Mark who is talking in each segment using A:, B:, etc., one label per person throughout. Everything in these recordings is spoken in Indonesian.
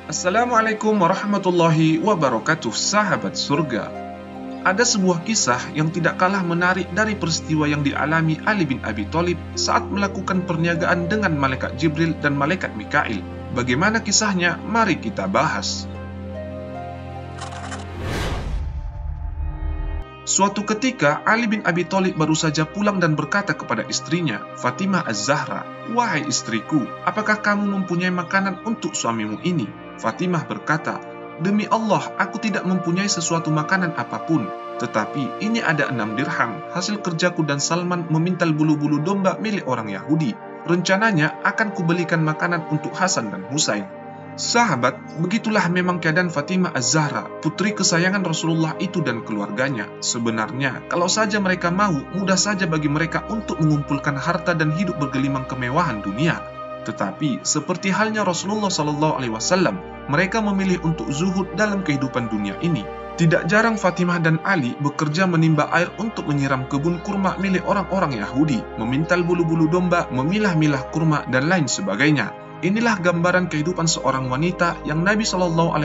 A: Assalamualaikum warahmatullahi wabarakatuh, sahabat surga. Ada sebuah kisah yang tidak kalah menarik dari peristiwa yang dialami Ali bin Abi Thalib saat melakukan perniagaan dengan malaikat Jibril dan malaikat Mikail. Bagaimana kisahnya? Mari kita bahas. Suatu ketika, Ali bin Abi Thalib baru saja pulang dan berkata kepada istrinya, Fatimah Az-Zahra, "Wahai istriku, apakah kamu mempunyai makanan untuk suamimu ini?" Fatimah berkata, "Demi Allah, aku tidak mempunyai sesuatu makanan apapun. Tetapi ini ada 6 dirham, hasil kerjaku dan Salman memintal bulu-bulu domba milik orang Yahudi. Rencananya akan kubelikan makanan untuk Hasan dan Husain." Sahabat, begitulah memang keadaan Fatimah Az-Zahra, putri kesayangan Rasulullah itu dan keluarganya. Sebenarnya, kalau saja mereka mau, mudah saja bagi mereka untuk mengumpulkan harta dan hidup bergelimang kemewahan dunia. Tetapi, seperti halnya Rasulullah SAW, mereka memilih untuk zuhud dalam kehidupan dunia ini. Tidak jarang Fatimah dan Ali bekerja menimba air untuk menyiram kebun kurma milik orang-orang Yahudi, memintal bulu-bulu domba, memilah-milah kurma, dan lain sebagainya. Inilah gambaran kehidupan seorang wanita yang Nabi SAW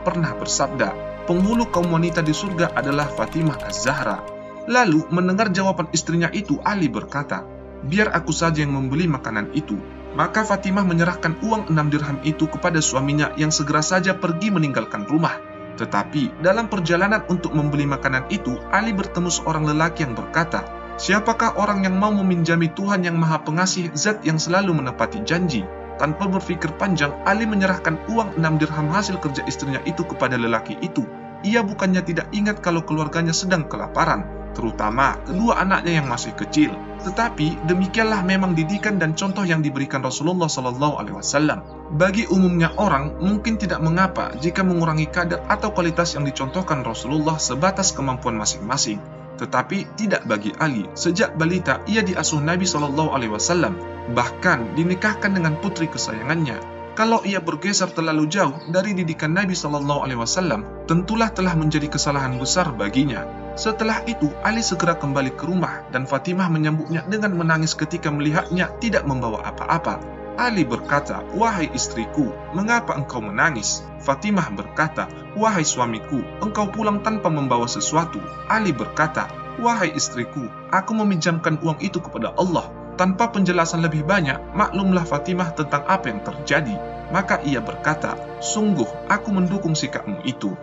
A: pernah bersabda, penghulu kaum wanita di surga adalah Fatimah Az-Zahra. Lalu, mendengar jawaban istrinya itu, Ali berkata, "Biar aku saja yang membeli makanan itu." Maka Fatimah menyerahkan uang 6 dirham itu kepada suaminya yang segera saja pergi meninggalkan rumah. Tetapi, dalam perjalanan untuk membeli makanan itu, Ali bertemu seorang lelaki yang berkata, "Siapakah orang yang mau meminjami Tuhan yang Maha Pengasih, Zat yang selalu menepati janji?" Tanpa berpikir panjang, Ali menyerahkan uang 6 dirham hasil kerja istrinya itu kepada lelaki itu. Ia bukannya tidak ingat kalau keluarganya sedang kelaparan, terutama kedua anaknya yang masih kecil. Tetapi demikianlah memang didikan dan contoh yang diberikan Rasulullah SAW. Bagi umumnya orang mungkin tidak mengapa jika mengurangi kadar atau kualitas yang dicontohkan Rasulullah sebatas kemampuan masing-masing. Tetapi tidak bagi Ali. Sejak balita ia diasuh Nabi SAW, bahkan dinikahkan dengan putri kesayangannya. Kalau ia bergeser terlalu jauh dari didikan Nabi SAW, tentulah telah menjadi kesalahan besar baginya. Setelah itu, Ali segera kembali ke rumah dan Fatimah menyambutnya dengan menangis ketika melihatnya tidak membawa apa-apa. Ali berkata, "Wahai istriku, mengapa engkau menangis?" Fatimah berkata, "Wahai suamiku, engkau pulang tanpa membawa sesuatu." Ali berkata, "Wahai istriku, aku meminjamkan uang itu kepada Allah." Tanpa penjelasan lebih banyak, maklumlah Fatimah tentang apa yang terjadi. Maka ia berkata, "Sungguh, aku mendukung sikapmu itu."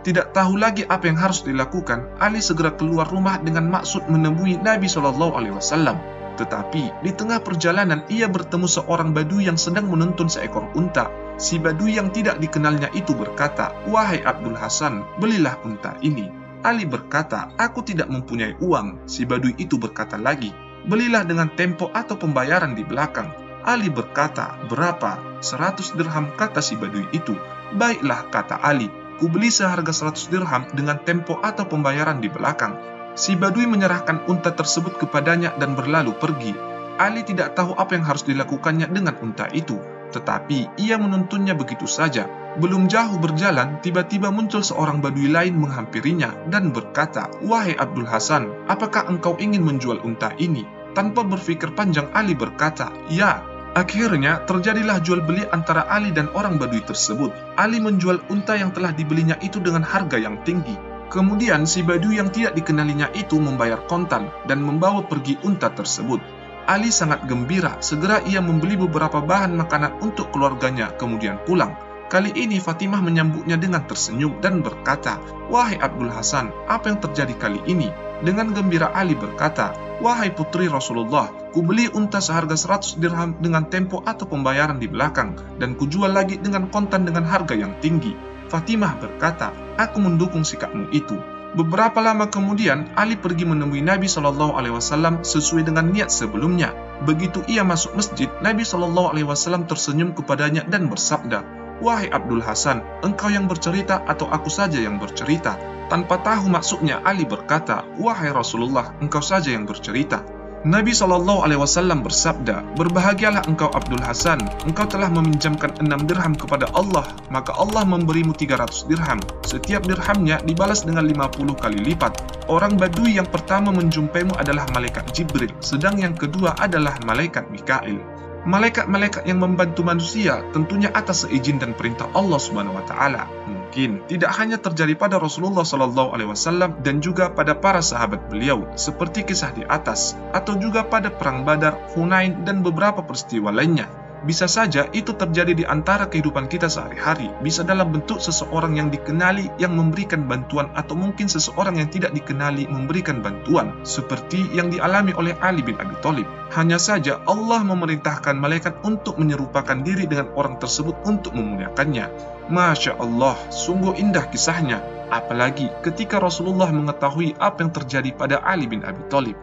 A: Tidak tahu lagi apa yang harus dilakukan, Ali segera keluar rumah dengan maksud menemui Nabi SAW. Tetapi, di tengah perjalanan ia bertemu seorang badui yang sedang menuntun seekor unta. Si badui yang tidak dikenalnya itu berkata, "Wahai Abdul Hasan, belilah unta ini." Ali berkata, "Aku tidak mempunyai uang." Si badui itu berkata lagi, "Belilah dengan tempo atau pembayaran di belakang." Ali berkata, "Berapa?" 100 dirham, kata si badui itu. "Baiklah," kata Ali, "kubeli seharga 100 dirham dengan tempo atau pembayaran di belakang." Si badui menyerahkan unta tersebut kepadanya dan berlalu pergi. Ali tidak tahu apa yang harus dilakukannya dengan unta itu, tetapi ia menuntunnya begitu saja. Belum jauh berjalan, tiba-tiba muncul seorang badui lain menghampirinya dan berkata, "Wahai Abdul Hasan, apakah engkau ingin menjual unta ini?" Tanpa berpikir panjang, Ali berkata, "Ya." Akhirnya terjadilah jual beli antara Ali dan orang badui tersebut. Ali menjual unta yang telah dibelinya itu dengan harga yang tinggi. Kemudian si badui yang tidak dikenalinya itu membayar kontan dan membawa pergi unta tersebut. Ali sangat gembira, segera ia membeli beberapa bahan makanan untuk keluarganya kemudian pulang. Kali ini Fatimah menyambutnya dengan tersenyum dan berkata, "Wahai Abdul Hasan, apa yang terjadi kali ini?" Dengan gembira Ali berkata, "Wahai putri Rasulullah, kubeli unta seharga 100 dirham dengan tempo atau pembayaran di belakang, dan kujual lagi dengan kontan dengan harga yang tinggi." Fatimah berkata, "Aku mendukung sikapmu itu." Beberapa lama kemudian, Ali pergi menemui Nabi SAW sesuai dengan niat sebelumnya. Begitu ia masuk masjid, Nabi SAW tersenyum kepadanya dan bersabda, "Wahai Abdul Hasan, engkau yang bercerita atau aku saja yang bercerita?" Tanpa tahu maksudnya, Ali berkata, "Wahai Rasulullah, engkau saja yang bercerita." Nabi SAW bersabda, "Berbahagialah engkau Abdul Hasan, engkau telah meminjamkan 6 dirham kepada Allah, maka Allah memberimu 300 dirham. Setiap dirhamnya dibalas dengan 50 kali lipat. Orang badui yang pertama menjumpaimu adalah malaikat Jibril, sedang yang kedua adalah malaikat Mikail." Malaikat-malaikat yang membantu manusia tentunya atas seizin dan perintah Allah Subhanahu wa taala. Mungkin tidak hanya terjadi pada Rasulullah sallallahu alaihi wasallam dan juga pada para sahabat beliau seperti kisah di atas, atau juga pada perang Badar, Hunain dan beberapa peristiwa lainnya. Bisa saja itu terjadi di antara kehidupan kita sehari-hari, bisa dalam bentuk seseorang yang dikenali yang memberikan bantuan, atau mungkin seseorang yang tidak dikenali memberikan bantuan, seperti yang dialami oleh Ali bin Abi Thalib. Hanya saja Allah memerintahkan malaikat untuk menyerupakan diri dengan orang tersebut untuk memuliakannya. Masya Allah, sungguh indah kisahnya, apalagi ketika Rasulullah mengetahui apa yang terjadi pada Ali bin Abi Thalib.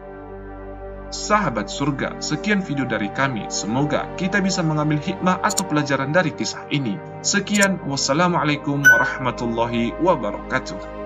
A: Sahabat surga, sekian video dari kami. Semoga kita bisa mengambil hikmah atau pelajaran dari kisah ini. Sekian, wassalamualaikum warahmatullahi wabarakatuh.